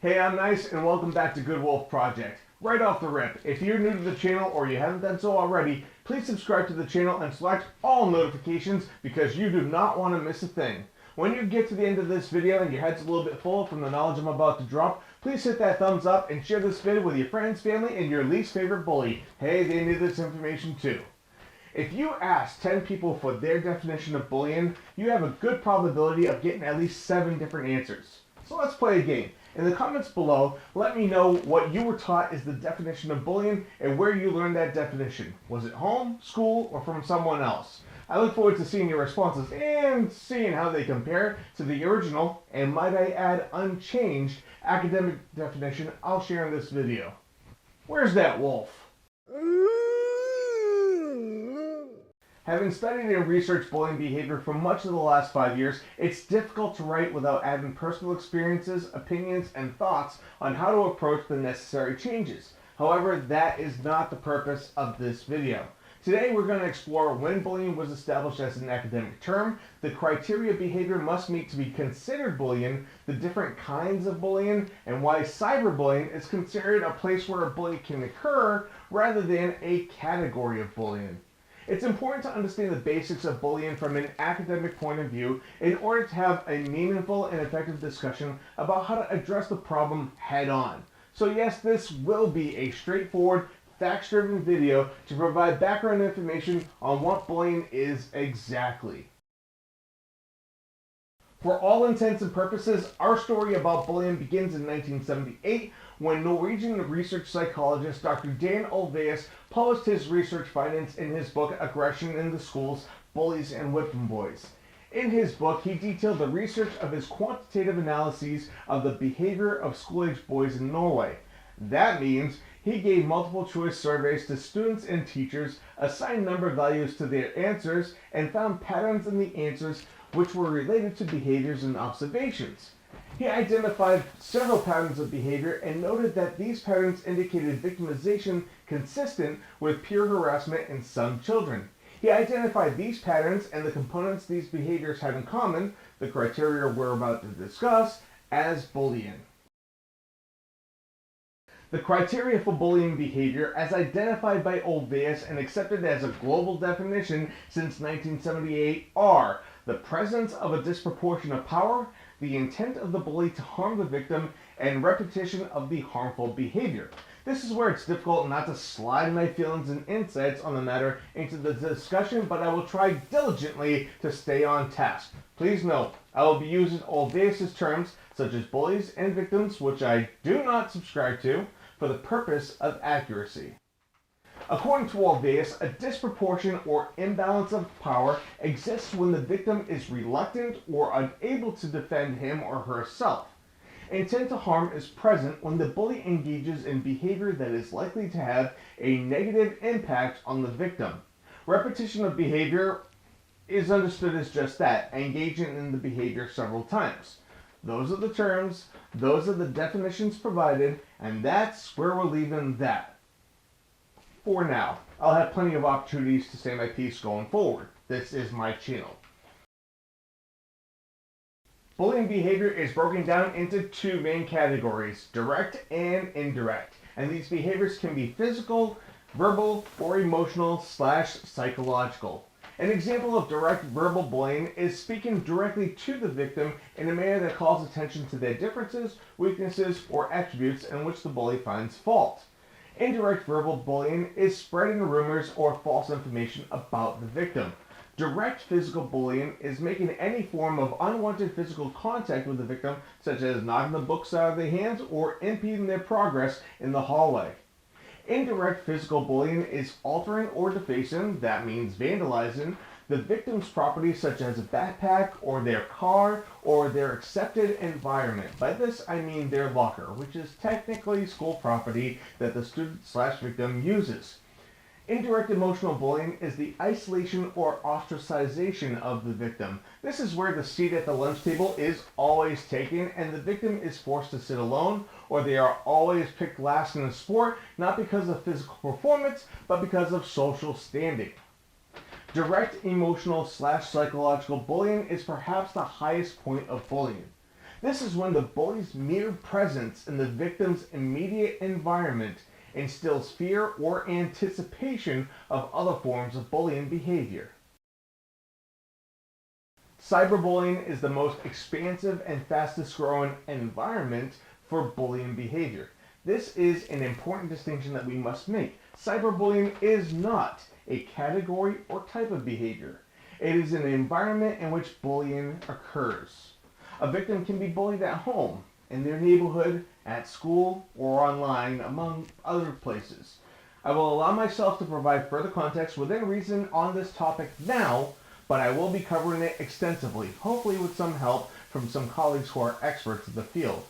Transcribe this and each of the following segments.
Hey, I'm Nice, and welcome back to Good Wolf Project. Right off the rip, if you're new to the channel or you haven't done so already, please subscribe to the channel and select all notifications because you do not want to miss a thing. When you get to the end of this video and your head's a little bit full from the knowledge I'm about to drop, please hit that thumbs up and share this video with your friends, family, and your least favorite bully. Hey, they need this information too. If you ask 10 people for their definition of bullying, you have a good probability of getting at least 7 different answers. So let's play a game. In the comments below, let me know what you were taught is the definition of bullying and where you learned that definition. Was it home, school, or from someone else? I look forward to seeing your responses and seeing how they compare to the original, and might I add unchanged, academic definition I'll share in this video. Where's that wolf? Having studied and researched bullying behavior for much of the last 5 years, it's difficult to write without adding personal experiences, opinions, and thoughts on how to approach the necessary changes. However, that is not the purpose of this video. Today we're going to explore when bullying was established as an academic term, the criteria behavior must meet to be considered bullying, the different kinds of bullying, and why cyberbullying is considered a place where a bully can occur rather than a category of bullying. It's important to understand the basics of bullying from an academic point of view in order to have a meaningful and effective discussion about how to address the problem head on. So yes, this will be a straightforward, facts-driven video to provide background information on what bullying is exactly. For all intents and purposes, our story about bullying begins in 1978 when Norwegian research psychologist Dr. Dan Olweus published his research findings in his book Aggression in the Schools, Bullies and Whipping Boys. In his book, he detailed the research of his quantitative analyses of the behavior of school-aged boys in Norway. That means he gave multiple choice surveys to students and teachers, assigned number values to their answers, and found patterns in the answers which were related to behaviors and observations. He identified several patterns of behavior and noted that these patterns indicated victimization consistent with peer harassment in some children. He identified these patterns and the components these behaviors had in common, the criteria we're about to discuss, as bullying. The criteria for bullying behavior, as identified by Olweus and accepted as a global definition since 1978, are the presence of a disproportion of power, the intent of the bully to harm the victim, and repetition of the harmful behavior. This is where it's difficult not to slide my feelings and insights on the matter into the discussion, but I will try diligently to stay on task. Please note, I will be using Olweus' terms, such as bullies and victims, which I do not subscribe to, for the purpose of accuracy. According to Olweus, a disproportion or imbalance of power exists when the victim is reluctant or unable to defend him or herself. Intent to harm is present when the bully engages in behavior that is likely to have a negative impact on the victim. Repetition of behavior is understood as just that, engaging in the behavior several times. Those are the terms, those are the definitions provided, and that's where we're leaving that. For now, I'll have plenty of opportunities to say my piece going forward. This is my channel. Bullying behavior is broken down into 2 main categories, direct and indirect. And these behaviors can be physical, verbal, or emotional/psychological. An example of direct verbal bullying is speaking directly to the victim in a manner that calls attention to their differences, weaknesses, or attributes in which the bully finds fault. Indirect verbal bullying is spreading rumors or false information about the victim. Direct physical bullying is making any form of unwanted physical contact with the victim, such as knocking the books out of their hands or impeding their progress in the hallway. Indirect physical bullying is altering or defacing, that means vandalizing, the victim's property such as a backpack or their car or their accepted environment. By this I mean their locker, which is technically school property that the student/victim uses. Indirect emotional bullying is the isolation or ostracization of the victim. This is where the seat at the lunch table is always taken and the victim is forced to sit alone, or they are always picked last in a sport, not because of physical performance, but because of social standing. Direct emotional/psychological bullying is perhaps the highest point of bullying. This is when the bully's mere presence in the victim's immediate environment instills fear or anticipation of other forms of bullying behavior. Cyberbullying is the most expansive and fastest growing environment for bullying behavior. This is an important distinction that we must make. Cyberbullying is not a category or type of behavior. It is an environment in which bullying occurs. A victim can be bullied at home, in their neighborhood, at school, or online, among other places. I will allow myself to provide further context within reason on this topic now, but I will be covering it extensively, hopefully with some help from some colleagues who are experts in the field.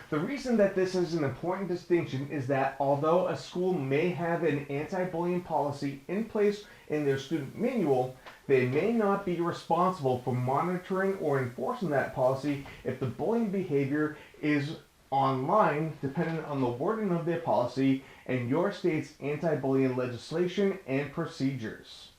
The reason that this is an important distinction is that although a school may have an anti-bullying policy in place in their student manual, they may not be responsible for monitoring or enforcing that policy if the bullying behavior is online, depending on the wording of their policy and your state's anti-bullying legislation and procedures.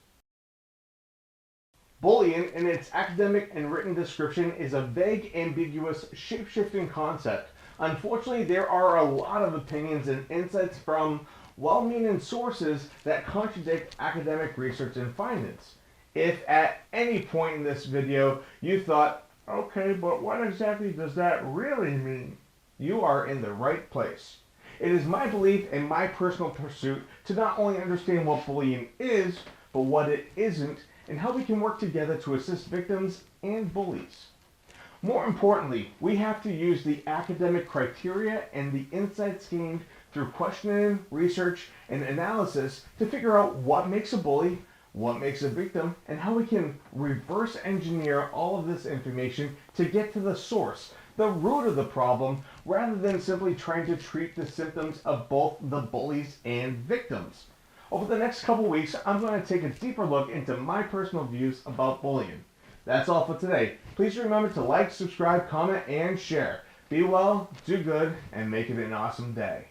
Bullying, in its academic and written description, is a vague, ambiguous, shape-shifting concept. Unfortunately, there are a lot of opinions and insights from well-meaning sources that contradict academic research and findings. If at any point in this video you thought, okay, but what exactly does that really mean? You are in the right place. It is my belief and my personal pursuit to not only understand what bullying is, but what it isn't, and how we can work together to assist victims and bullies. More importantly, we have to use the academic criteria and the insights gained through questioning, research, and analysis to figure out what makes a bully, what makes a victim, and how we can reverse engineer all of this information to get to the source, the root of the problem, rather than simply trying to treat the symptoms of both the bullies and victims. Over the next couple weeks, I'm going to take a deeper look into my personal views about bullying. That's all for today. Please remember to like, subscribe, comment, and share. Be well, do good, and make it an awesome day.